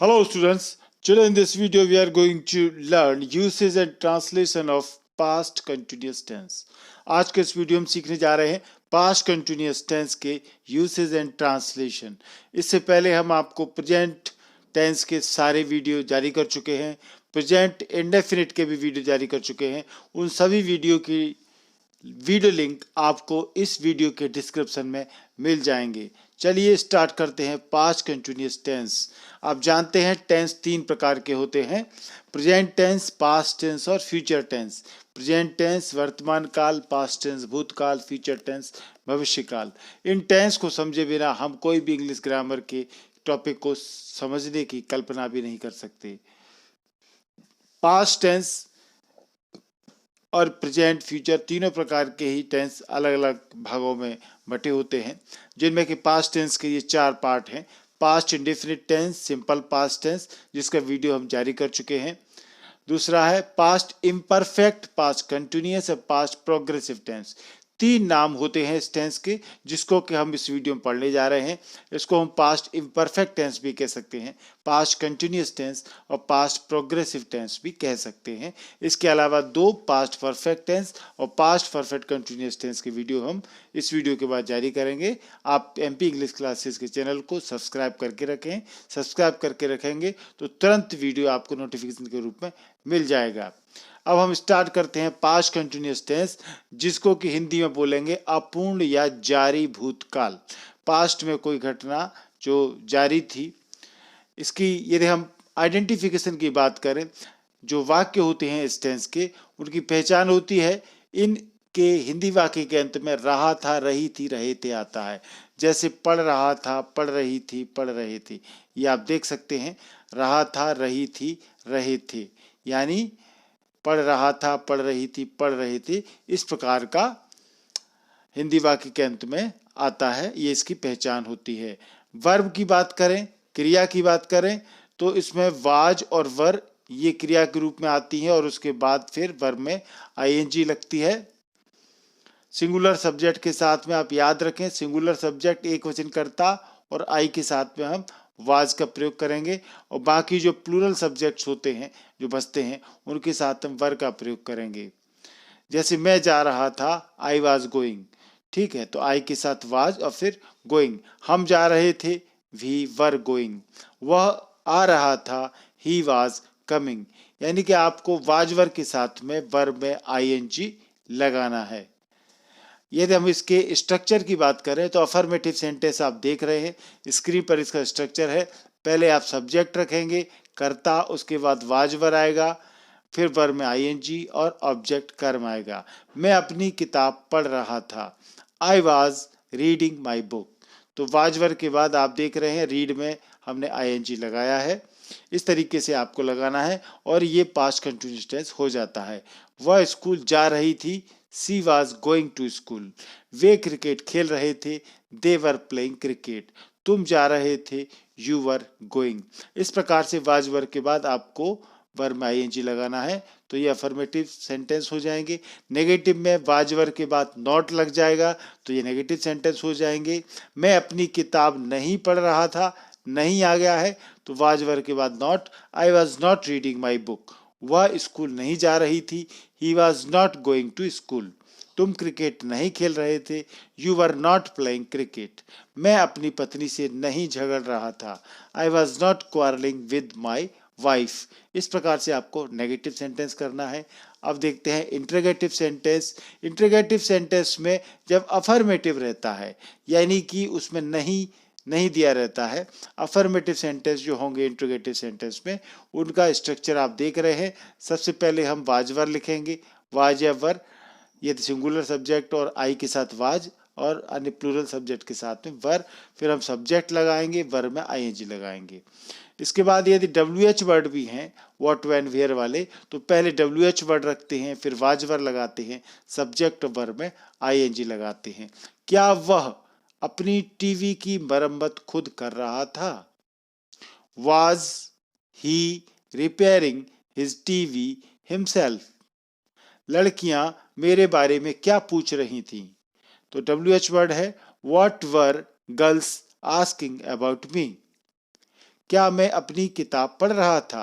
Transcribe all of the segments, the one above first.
Hello students, today in this video we are going to learn usage and translation of past continuous tense. आज के इस video में सीखने जा रहे हैं past continuous tense के usage and translation. इससे पहले हम आपको present tense के सारे वीडियो जारी कर चुके हैं, present indefinite के भी वीडियो जारी कर चुके हैं. उन सभी वीडियो की वीडियो लिंक आपको इस वीडियो के डिस्क्रिप्शन में मिल जाएंगे. चलिए स्टार्ट करते हैं. Past continuous tense. आप जानते हैं टेंस तीन प्रकार के होते हैं: प्रेजेंट टेंस, पास्ट टेंस और फ्यूचर टेंस. प्रेजेंट टेंस वर्तमान काल, पास्ट टेंस भूतकाल, फ्यूचर टेंस भविष्य काल. इन टेंस को समझे बिना हम कोई भी इंग्लिश ग्रामर के टॉपिक को समझने की कल्पना भी नहीं कर सकते. पास्ट टेंस और प्रेजेंट, फ्यूचर तीनों प्रकार के ही टेंस अलग अलग भागों में बटे होते हैं, जिनमें कि पास्ट टेंस के ये चार पार्ट हैं. Past indefinite tense, simple past tense, जिसका वीडियो हम जारी कर चुके हैं. दूसरा है पास्ट इम्परफेक्ट, पास्ट कंटिन्यूअस और पास्ट प्रोग्रेसिव टेंस. तीन नाम होते हैं इस टेंस के, जिसको कि हम इस वीडियो में पढ़ने जा रहे हैं. इसको हम पास्ट इम्परफेक्ट टेंस भी कह सकते हैं, पास्ट कंटिन्यूअस टेंस और पास्ट प्रोग्रेसिव टेंस भी कह सकते हैं. इसके अलावा दो पास्ट परफेक्ट टेंस और पास्ट परफेक्ट कंटिन्यूअस टेंस के वीडियो हम इस वीडियो के बाद जारी करेंगे. आप MP इंग्लिश क्लासेस के चैनल को सब्सक्राइब करके रखें. सब्सक्राइब करके रखेंगे तो तुरंत वीडियो आपको नोटिफिकेशन के रूप में मिल जाएगा. अब हम स्टार्ट करते हैं पास्ट कंटिन्यूअस टेंस, जिसको कि हिंदी में बोलेंगे अपूर्ण या जारी भूतकाल. पास्ट में कोई घटना जो जारी थी, इसकी यदि हम आइडेंटिफिकेशन की बात करें, जो वाक्य होते हैं इस टेंस के, उनकी पहचान होती है. इनके हिंदी वाक्य के अंत में रहा था, रही थी, रहे थे आता है. जैसे पढ़ रहा था, पढ़ रही थी, पढ़ रहे थे. ये आप देख सकते हैं, रहा था, रही थी, रहे थे, यानी पढ़ रहा था, पढ़ रही थी, पढ़ रहे थे. इस प्रकार का हिंदी वाक्य के अंत में आता है. ये इसकी पहचान होती है. वर्ब की बात करें, क्रिया की बात करें, तो इसमें वाज और वर ये क्रिया के रूप में आती है और उसके बाद फिर वर्ब में ING लगती है. सिंगुलर सब्जेक्ट के साथ में आप याद रखें, सिंगुलर सब्जेक्ट एक वचन कर्ता और आई के साथ में हम वाज का प्रयोग करेंगे, और बाकी जो प्लूरल सब्जेक्ट्स होते हैं जो बचते हैं, उनके साथ हम वर का प्रयोग करेंगे. जैसे मैं जा रहा था, आई वॉज गोइंग. ठीक है, तो आई के साथ वाज और फिर गोइंग. हम जा रहे थे, वी वर गोइंग. वह आ रहा था, ही वॉज कमिंग. यानी कि आपको वाज वर के साथ में वर्ब में ING लगाना है. यदि हम इसके स्ट्रक्चर की बात करें तो अफर्मेटिव सेंटेंस आप देख रहे हैं स्क्रीन पर. इसका स्ट्रक्चर है, पहले आप सब्जेक्ट रखेंगे, कर्ता, उसके बाद वाज वर आएगा, फिर वर्ब में ING और ऑब्जेक्ट कर्म आएगा. मैं अपनी किताब पढ़ रहा था, I was reading my book. तो वाज वर के बाद आप देख रहे हैं रीड में हमने ING लगाया है. इस तरीके से आपको लगाना है और ये पास्ट कंटिन्यूअस टेंस हो जाता है. वह स्कूल जा रही थी, she was going to school. वे क्रिकेट खेल रहे थे, दे वर प्लेइंग क्रिकेट. तुम जा रहे थे, यू वर गोइंग. इस प्रकार से वाज वर के बाद आपको वर्ब में ING लगाना है, तो ये अफर्मेटिव सेंटेंस हो जाएंगे. नेगेटिव में वाज वर के बाद नॉट लग जाएगा, तो ये नेगेटिव सेंटेंस हो जाएंगे. मैं अपनी किताब नहीं पढ़ रहा था, नहीं आ गया है, तो वाज वर के बाद not. I was not reading my book. वह स्कूल नहीं जा रही थी, he was not going to school. तुम क्रिकेट नहीं खेल रहे थे, you were not playing cricket. मैं अपनी पत्नी से नहीं झगड़ रहा था, I was not quarrelling with my wife. इस प्रकार से आपको नेगेटिव सेंटेंस करना है. अब देखते हैं इंटरोगेटिव सेंटेंस. इंटरोगेटिव सेंटेंस में जब अफर्मेटिव रहता है, यानी कि उसमें नहीं दिया रहता है, अफर्मेटिव सेंटेंस जो होंगे इंटरोगेटिव सेंटेंस में, उनका स्ट्रक्चर आप देख रहे हैं. सबसे पहले हम वाज वर लिखेंगे, वाज या वर, ये सिंगुलर सब्जेक्ट और आई के साथ वाज और अन्य प्लूरल सब्जेक्ट के साथ में वर. फिर हम सब्जेक्ट लगाएंगे, वर्ब में ING लगाएंगे. इसके बाद यदि WH वर्ड भी हैं, व्हाट, व्हेन, वेयर वाले, तो पहले WH वर्ड रखते हैं, फिर वाज वर लगाते हैं, सब्जेक्ट और वर्ब में ING लगाते हैं. क्या वह अपनी टीवी की मरम्मत खुद कर रहा था? Was he repairing his TV himself? लड़कियां मेरे बारे में क्या पूछ रही थीं? तो WH वर्ड है, What were girls asking about me? क्या मैं अपनी किताब पढ़ रहा था?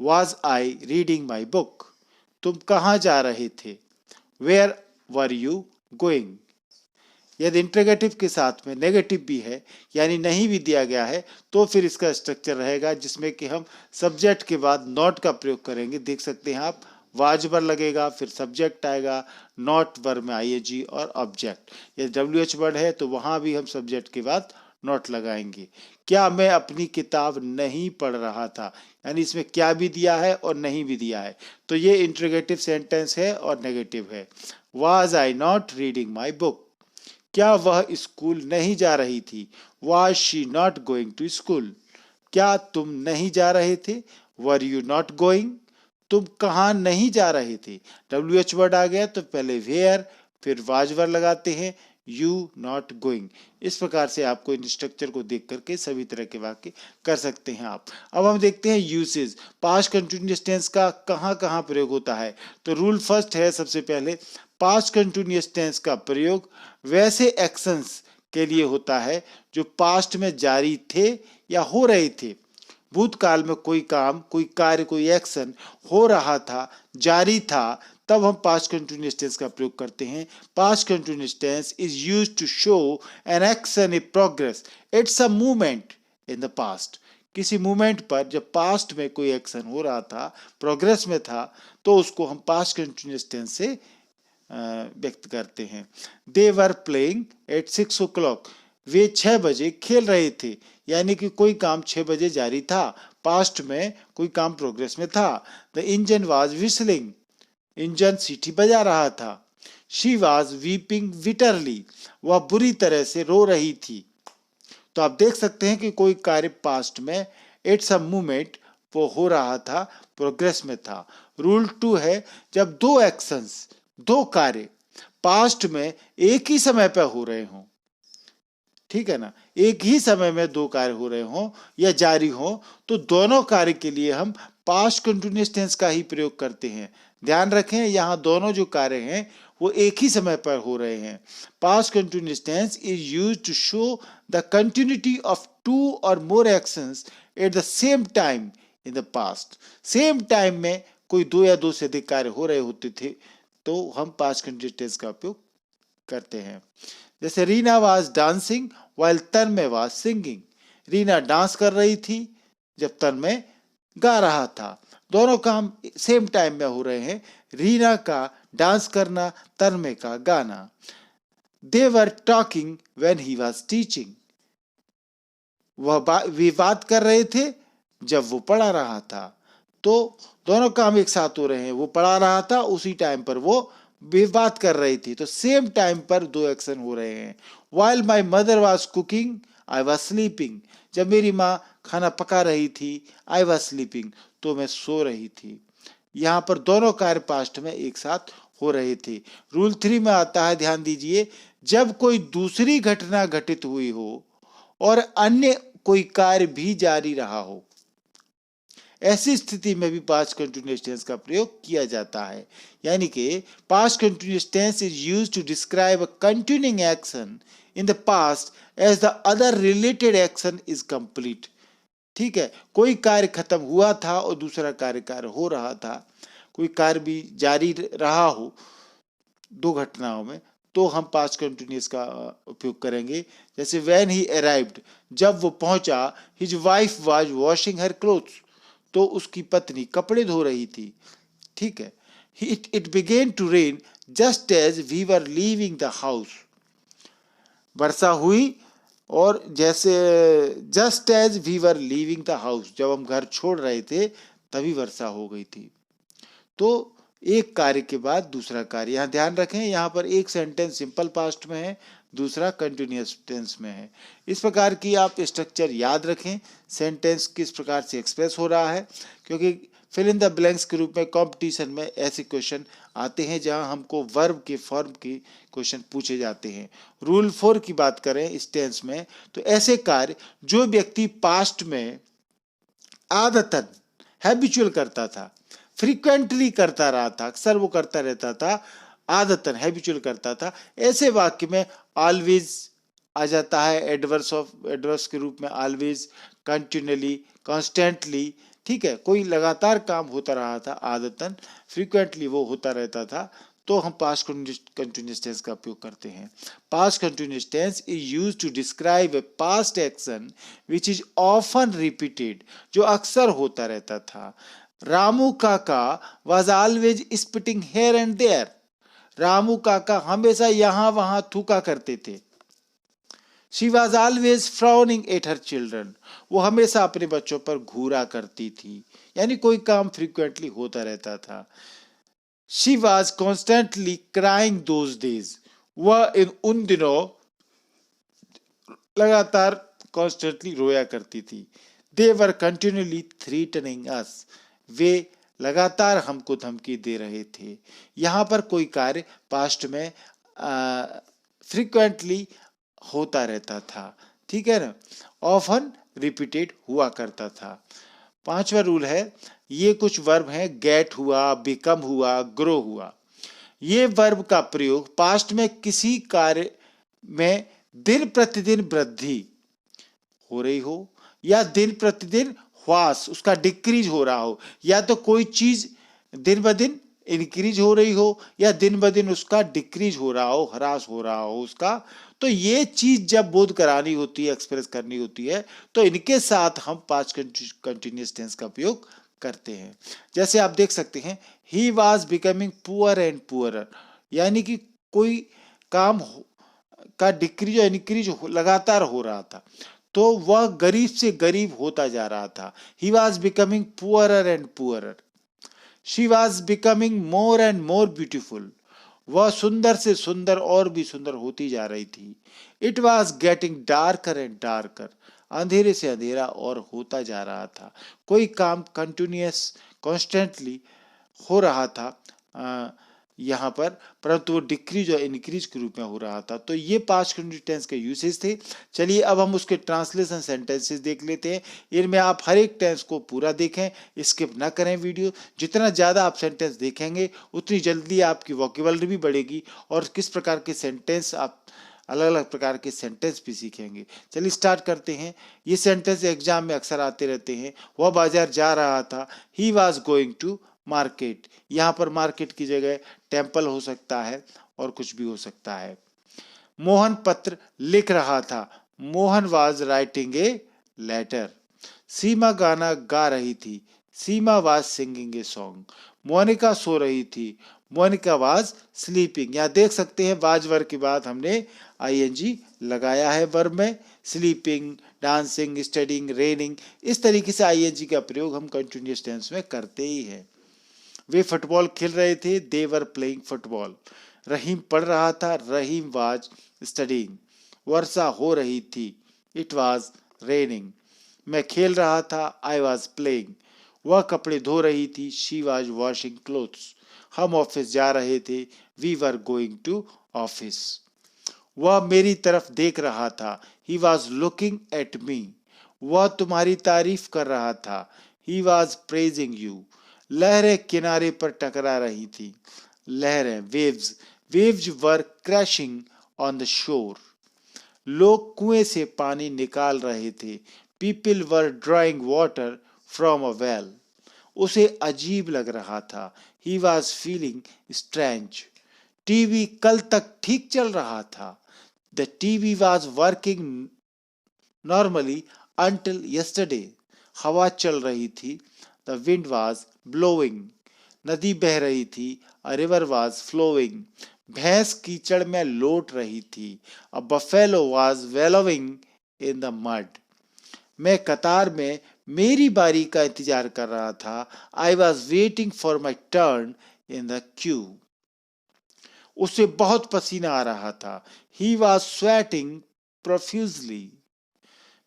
Was I reading my book? तुम कहाँ जा रहे थे? Where were you going? यदि इंटरोगेटिव के साथ में नेगेटिव भी है यानी नहीं भी दिया गया है तो फिर इसका स्ट्रक्चर रहेगा जिसमें कि हम सब्जेक्ट के बाद नॉट का प्रयोग करेंगे। देख सकते हैं आप, वाज वर्ब लगेगा, फिर सब्जेक्ट आएगा, नॉट वर्ब में आईएनजी और ऑब्जेक्ट। यदि डब्ल्यूएच वर्ड है तो वहां भी हम सब्जेक्ट के बाद नॉट लगाएंगे। क्या मैं अपनी किताब नहीं पढ़ रहा था, यानी इसमें क्या भी दिया है और नहीं भी दिया है, तो ये इंटरोगेटिव सेंटेंस है और नेगेटिव है। Was I not reading my book? क्या वह स्कूल नहीं जा रही थी? Was she not going to school? क्या तुम नहीं जा रहे थे? Were you not going? तुम कहाँ नहीं जा रहे थे? WH वर्ड आ गया तो पहले where, फिर was वर्ड लगाते हैं, you not going। इस प्रकार से आपको इन स्ट्रक्चर को देख करके सभी तरह के वाक्य कर सकते हैं आप। अब हम देखते हैं यूसेज, पास्ट कंटिन्यूअस टेंस का कहाँ कहाँ प्रयोग होता है। तो रूल फर्स्ट है, सबसे पहले पास्ट कंटिन्यूअस टेंस का प्रयोग वैसे एक्शंस के लिए होता है जो पास्ट में जारी थे या हो रहे थे। भूतकाल में कोई काम, कोई कार्य, कोई एक्शन हो रहा था, जारी था, तब हम पास्ट कंटिन्यूअस टेंस का प्रयोग करते हैं। Past continuous tense is used to show an action in progress, it's a movement in the past. किसी मूवमेंट पर जब पास्ट में कोई एक्शन हो रहा था, प्रोग्रेस में था, तो उसको हम पास्ट कंटिन्यूअस टेंस से व्यक्त करते हैं। दे वर प्लेइंग एट 6 o'clock, वे 6 बजे खेल रहे थे, यानी कि कोई काम 6 बजे जारी था, पास्ट में कोई काम प्रोग्रेस में था। The engine was whistling, engine सीटी बजा रहा था। शी वाज वीपिंग बिटरली, वह बुरी तरह से रो रही थी। तो आप देख सकते हैं कि कोई कार्य पास्ट में, इट्स अ मूवमेंट, वो हो रहा था, प्रोग्रेस में था। रूल 2 है, जब दो एक्शंस, दो कार्य पास्ट में एक ही समय पर हो रहे हों, ठीक है ना, एक ही समय में दो कार्य हो रहे हों या जारी हों, तो दोनों कार्य के लिए हम पास्ट कंटिन्यूअस टेंस का ही प्रयोग करते हैं। ध्यान रखें, यहाँ दोनों जो कार्य हैं वो एक ही समय पर हो रहे हैं। Past continuous tense is used to show the continuity of 2 or more actions at the same time in the past. Same time में कोई 2 या 2 से अधिक कार्य हो रहे होते थे तो हम पास्ट कंटिन्यूअस टेंस का उपयोग करते हैं। जैसे Reena was dancing while Tanmay was singing, Reena dance कर रही थी जब तन्मय गा रहा था। दोनों काम सेम टाइम में हो रहे हैं, रीना का डांस करना, तन्मय का गाना। They were talking when he was teaching, वे बात कर रहे थे जब वो पढ़ा रहा था। तो दोनों काम एक साथ हो रहे हैं, वो पढ़ा रहा था, उसी टाइम पर वो बात कर रही थी, तो सेम टाइम पर दो एक्शन हो रहे हैं। While my mother was cooking, I was sleeping, जब मेरी माँ खाना पका रही थी, I was sleeping, तो मैं सो रही थी। यहाँ पर दोनों कार्य पास्ट में एक साथ हो रहे थे। रूल 3 में आता है, ध्यान दीजिए, जब कोई दूसरी घटना घटित हुई हो और अन्य कोई कार्य भी जारी रहा हो, ऐसी स्थिति में भी पास्ट कंटिन्यूअस टेंस का प्रयोग किया जाता है। यानी कि past continuous tense is used to describe a continuing action in the past as the other related action is complete. ठीक है, कोई कार्य खत्म हुआ था और दूसरा कार्य हो रहा था, कोई कार्य भी जारी रहा हो दो घटनाओं में, तो हम पास्ट कंटिन्यूअस का उपयोग करेंगे। जैसे व्हेन ही अराइव्ड, जब वो पहुंचा, his wife was washing her clothes, तो उसकी पत्नी कपड़े धो रही थी। ठीक है, it began to rain just as we were leaving the house, वर्षा हुई और जैसे just as we were leaving the house, जब हम घर छोड़ रहे थे तभी वर्षा हो गई थी। तो एक कार्य के बाद दूसरा कार्य, यहाँ ध्यान रखें, यहाँ पर एक सेंटेंस सिंपल पास्ट में है, दूसरा कंटिन्यूअस टेंस में है। इस प्रकार की आप स्ट्रक्चर याद रखें, सेंटेंस किस प्रकार से एक्सप्रेस हो रहा है, क्योंकि फिल इन द ब्लैंक्स के रूप में कंपटीशन में ऐसे क्वेश्चन आते हैं जहां हमको वर्ब के फॉर्म के क्वेश्चन पूछे जाते हैं। रूल 4 की बात करें इस टेंस में, तो ऐसे कार्य जो व्यक्ति पास्ट में आदतन हैबिचुअल करता था, फ्रीक्वेंटली करता रहा था, अक्सर वो करता रहता था, आदतन हैबिचुअल करता था, ऐसे वाक्य में ऑलवेज आ जाता है, एडवर्स के रूप में ऑलवेज। कंटिन्यूअली, कॉन्स्टेंटली, ठीक है, कोई लगातार काम होता रहा था, आदतन फ्रीक्वेंटली वो होता रहता था, तो हम पास्ट कंटिन्यूअस टेंस का उपयोग करते हैं। Past continuous tense is used to describe a past action which is often repeated, जो अक्सर होता रहता था। Ramu Kaka was always spitting here and there. Ramu Kaka हमेशा यहां वहां थूका करते थे। She was always frowning at her children. वो हमेशा अपने बच्चों पर घूरा करती थी, यानी कोई काम फ्रीक्वेंटली होता रहता था। She was constantly crying those days. वह उन दिनों लगातार constantly रोया करती थी। They were continually threatening us. वे लगातार हमको धमकी दे रहे थे। यहाँ पर कोई कार्य पास्ट में फ्रीक्वेंटली होता रहता था, ठीक है ना, ऑफन रिपीटेड हुआ करता था। 5वां रूल है, ये कुछ वर्ब हैं, गेट हुआ, बिकम हुआ, ग्रो हुआ। ये वर्ब का प्रयोग पास्ट में किसी कार्य में दिन प्रतिदिन वृद्धि हो रही हो, या दिन प्रतिदिन ह्रास, उसका डिक्रीज हो रहा हो, या तो कोई चीज दिन ब दिन इंक्रीज हो रही हो, या दिन ब दिन उसका डिक्रीज हो रहा हो, ह्रास हो रहा हो उसका, तो ये चीज जब बोध करानी होती है, एक्सप्रेस करनी होती है, तो इनके साथ हम पास्ट कंटिन्यूअस टेंस का उपयोग करते हैं। जैसे आप देख सकते हैं, he was becoming poor and poorer, यानी कि कोई काम का डिक्रीज और इंक्रीज लगातार हो रहा था, तो वह गरीब से गरीब होता जा रहा था। He was becoming poorer and poorer. She was becoming more and more beautiful, वह सुंदर से सुंदर और भी सुंदर होती जा रही थी। It was getting darker and darker, अंधेरे से अंधेरा और होता जा रहा था। कोई काम कंटिन्यूअस कॉन्स्टेंटली हो रहा था यहाँ पर, परंतु वो डिक्रीज और इंक्रीज के रूप में हो रहा था। तो ये पास्ट कंटिन्यूअस टेंस के यूसेज थे। चलिए अब हम उसके ट्रांसलेशन सेंटेंसेस देख लेते हैं। इनमें आप हर एक टेंस को पूरा देखें, स्किप ना करें वीडियो। जितना ज़्यादा आप सेंटेंस देखेंगे उतनी जल्दी आपकी वोकेबलरी भी बढ़ेगी और किस प्रकार के सेंटेंस आप अलग अलग प्रकार के सेंटेंस भी सीखेंगे। चलिए स्टार्ट करते हैं। ये सेंटेंस एग्जाम में अक्सर आते रहते हैं। वह बाजार जा रहा था, he was going to market. यहाँ पर मार्केट की जगह टेम्पल हो सकता है और कुछ भी हो सकता है। मोहन पत्र लिख रहा था, Mohan was writing a letter. Seema गाना गा रही थी, Seema was singing a song. Monika सो रही थी, मोनिका वाज स्लीपिंग। यहाँ देख सकते हैं वाज वर्ब के बाद हमने आईएनजी लगाया है वर्ब में। स्लीपिंग, डांसिंग, स्टडिंग, रेनिंग, इस तरीके से आईएनजी का प्रयोग हम कंटिन्यूअस टेंस में करते ही हैं। वे फुटबॉल खेल रहे थे, दे वर प्लेइंग फुटबॉल। रहीम पढ़ रहा था, रहीम वाज स्टडीइंग। वर्षा हो रही थी, इट वाज रेनिंग। मैं खेल रहा था, आई वाज प्लेइंग। वह कपड़े धो रही थी, शी वाज वॉशिंग क्लोथ्स। हम ऑफिस जा रहे थे, we were going to office. वह मेरी तरफ देख रहा था, he was looking at me. वह तुम्हारी तारीफ कर रहा था, ही वॉज प्रेजिंग यू। लहरें किनारे पर टकरा रही थी, लहरें waves, waves were crashing on the shore. लोग कुएं से पानी निकाल रहे थे, people were drawing water from a well. उसे अजीब लग रहा था, he was feeling strange. TV कल तक ठीक चल रहा था, the TV was working normally until yesterday. हवा चल रही थी, द विंड वॉज ब्लोइंग। नदी बह रही थी, अ रिवर वॉज फ्लोइंग। भैंस कीचड़ में लौट रही थी, a buffalo was wallowing in the mud. मैं कतार में मेरी बारी का इंतजार कर रहा था, I was waiting for my turn in the Q. उसे बहुत पसीना आ रहा था, ही वॉज स्वेटिंग प्रोफ्यूजली।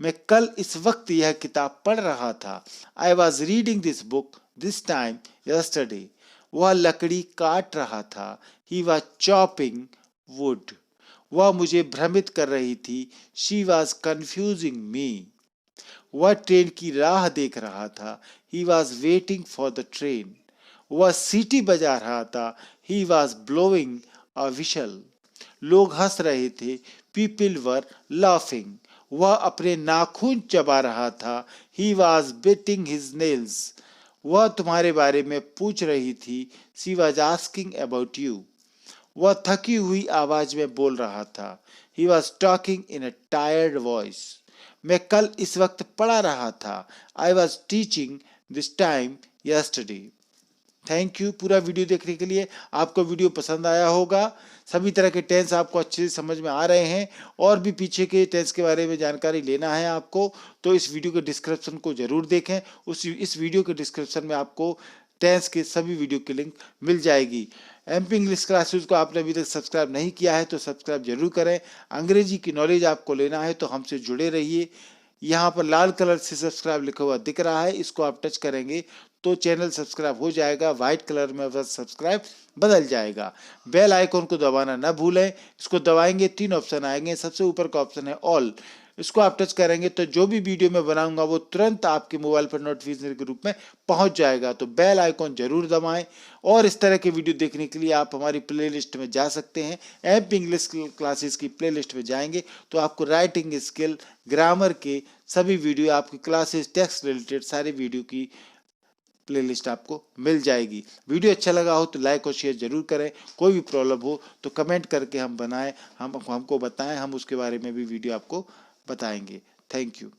मैं कल इस वक्त यह किताब पढ़ रहा था, I was reading this book this time yesterday. वह लकड़ी काट रहा था, ही वॉज चॉपिंग वुड। वह मुझे भ्रमित कर रही थी, शी वॉज कंफ्यूजिंग मी। वह ट्रेन की राह देख रहा था, he was waiting for the train. वह सीटी बजा रहा था, he was blowing a we shall. लोग हंस रहे थे, पीपल वर लाफिंग। वह अपने नाखून चबा रहा था। He was biting his nails. वह तुम्हारे बारे में पूछ रही थी। She was asking about you. वह थकी हुई आवाज में बोल रहा था। He was talking in a tired voice. मैं कल इस वक्त पढ़ा रहा था। I was teaching this time yesterday. Thank you पूरा वीडियो देखने के लिए। आपको वीडियो पसंद आया होगा। सभी तरह के टेंस आपको अच्छे से समझ में आ रहे हैं और भी पीछे के टेंस के बारे में जानकारी लेना है आपको तो इस वीडियो के डिस्क्रिप्शन को जरूर देखें। इस वीडियो के डिस्क्रिप्शन में आपको टेंस के सभी वीडियो की लिंक मिल जाएगी। एमपी इंग्लिश क्लासेस को आपने अभी तक सब्सक्राइब नहीं किया है तो सब्सक्राइब जरूर करें। अंग्रेजी की नॉलेज आपको लेना है तो हमसे जुड़े रहिए। यहाँ पर लाल कलर से सब्सक्राइब लिखा हुआ दिख रहा है, इसको आप टच करेंगे तो चैनल सब्सक्राइब हो जाएगा। व्हाइट कलर में बस सब्सक्राइब बदल जाएगा। बेल आइकॉन को दबाना ना भूलें। इसको दबाएंगे 3 ऑप्शन आएंगे। सबसे ऊपर का ऑप्शन है ऑल, इसको आप टच करेंगे तो जो भी वीडियो मैं बनाऊंगा वो तुरंत आपके मोबाइल पर नोटिफिकेशन के रूप में पहुंच जाएगा। तो बेल आइकॉन जरूर दबाएं और इस तरह के वीडियो देखने के लिए आप हमारी प्लेलिस्ट में जा सकते हैं। एमपी इंग्लिश क्लासेस की प्लेलिस्ट में जाएंगे तो आपको राइटिंग स्किल, ग्रामर के सभी वीडियो, आपकी क्लासेस, टेक्स्ट रिलेटेड सारी वीडियो की प्लेलिस्ट आपको मिल जाएगी। वीडियो अच्छा लगा हो तो लाइक और शेयर जरूर करें। कोई भी प्रॉब्लम हो तो कमेंट करके हमको बताएं, हम उसके बारे में भी वीडियो आपको बताएंगे। Thank you.